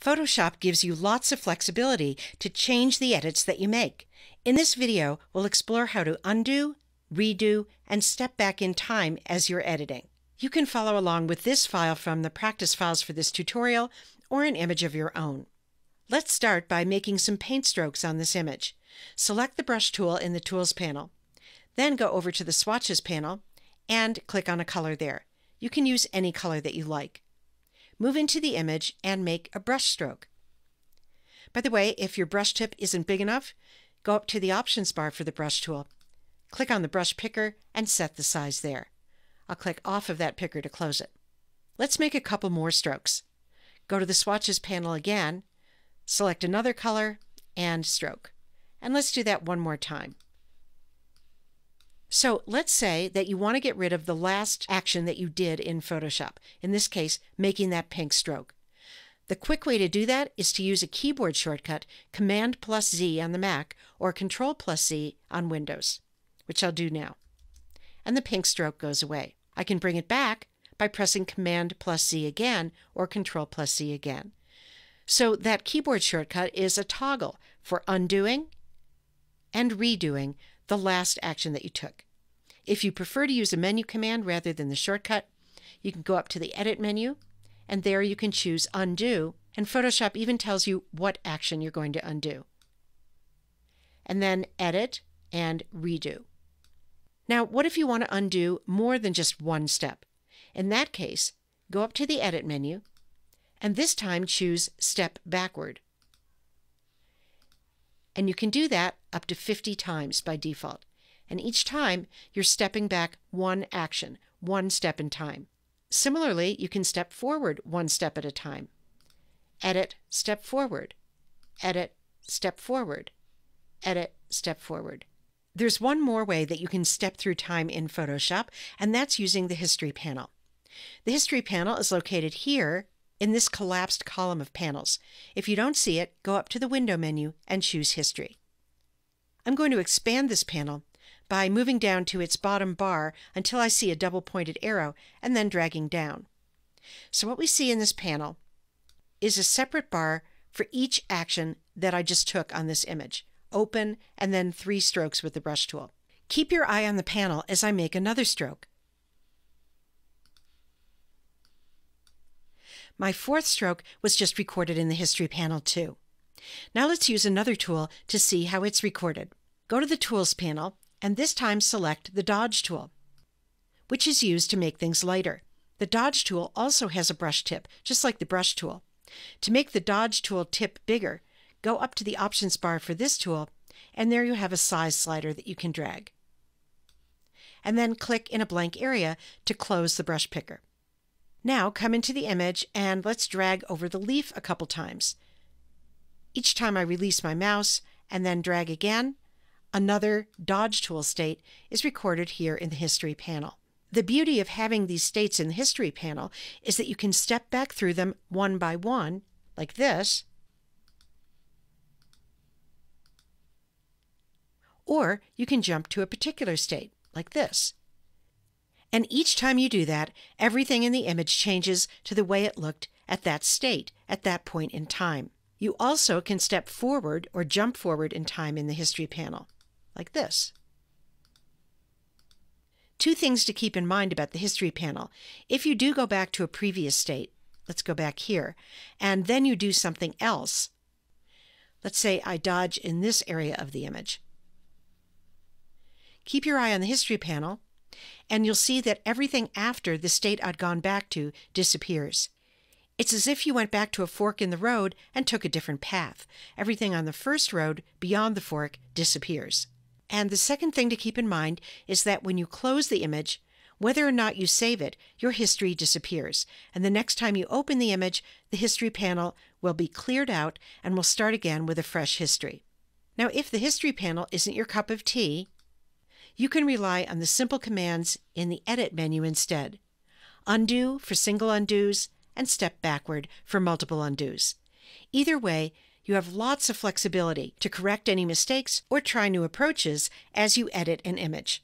Photoshop gives you lots of flexibility to change the edits that you make. In this video, we'll explore how to undo, redo, and step back in time as you're editing. You can follow along with this file from the practice files for this tutorial or an image of your own. Let's start by making some paint strokes on this image. Select the brush tool in the Tools panel. Then go over to the Swatches panel and click on a color there. You can use any color that you like. Move into the image and make a brush stroke. By the way, if your brush tip isn't big enough, go up to the options bar for the brush tool. Click on the brush picker and set the size there. I'll click off of that picker to close it. Let's make a couple more strokes. Go to the Swatches panel again, select another color, and stroke. And let's do that one more time. So let's say that you want to get rid of the last action that you did in Photoshop, in this case, making that pink stroke. The quick way to do that is to use a keyboard shortcut, Command+Z on the Mac or Control+Z on Windows, which I'll do now. And the pink stroke goes away. I can bring it back by pressing Command+Z again or Control+Z again. So that keyboard shortcut is a toggle for undoing and redoing the last action that you took. If you prefer to use a menu command rather than the shortcut, you can go up to the Edit menu, and there you can choose Undo, and Photoshop even tells you what action you're going to undo. And then Edit and Redo. Now, what if you want to undo more than just one step? In that case, go up to the Edit menu, and this time choose Step Backward. And you can do that up to 50 times by default. And each time, you're stepping back one action, one step in time. Similarly, you can step forward one step at a time. Edit, step forward. Edit, step forward. Edit, step forward. There's one more way that you can step through time in Photoshop, and that's using the History panel. The History panel is located here in this collapsed column of panels. If you don't see it, go up to the Window menu and choose History. I'm going to expand this panel by moving down to its bottom bar until I see a double-pointed arrow and then dragging down. So what we see in this panel is a separate bar for each action that I just took on this image. Open and then 3 strokes with the brush tool. Keep your eye on the panel as I make another stroke. My 4th stroke was just recorded in the History panel too. Now let's use another tool to see how it's recorded. Go to the Tools panel and this time select the Dodge tool, which is used to make things lighter. The Dodge tool also has a brush tip, just like the brush tool. To make the Dodge tool tip bigger, go up to the options bar for this tool, and there you have a size slider that you can drag. And then click in a blank area to close the brush picker. Now come into the image and let's drag over the leaf a couple times. Each time I release my mouse and then drag again, another Dodge tool state is recorded here in the History panel. The beauty of having these states in the History panel is that you can step back through them one by one, like this, or you can jump to a particular state, like this. And each time you do that, everything in the image changes to the way it looked at that state, at that point in time. You also can step forward or jump forward in time in the History panel, like this. 2 things to keep in mind about the History panel. If you do go back to a previous state, let's go back here, and then you do something else. Let's say I dodge in this area of the image. Keep your eye on the History panel, and you'll see that everything after the state I'd gone back to disappears. It's as if you went back to a fork in the road and took a different path. Everything on the first road beyond the fork disappears. And the second thing to keep in mind is that when you close the image, whether or not you save it, your history disappears. And the next time you open the image, the History panel will be cleared out and will start again with a fresh history. Now, if the History panel isn't your cup of tea, you can rely on the simple commands in the Edit menu instead. Undo for single undos and Step Backward for multiple undos. Either way, you have lots of flexibility to correct any mistakes or try new approaches as you edit an image.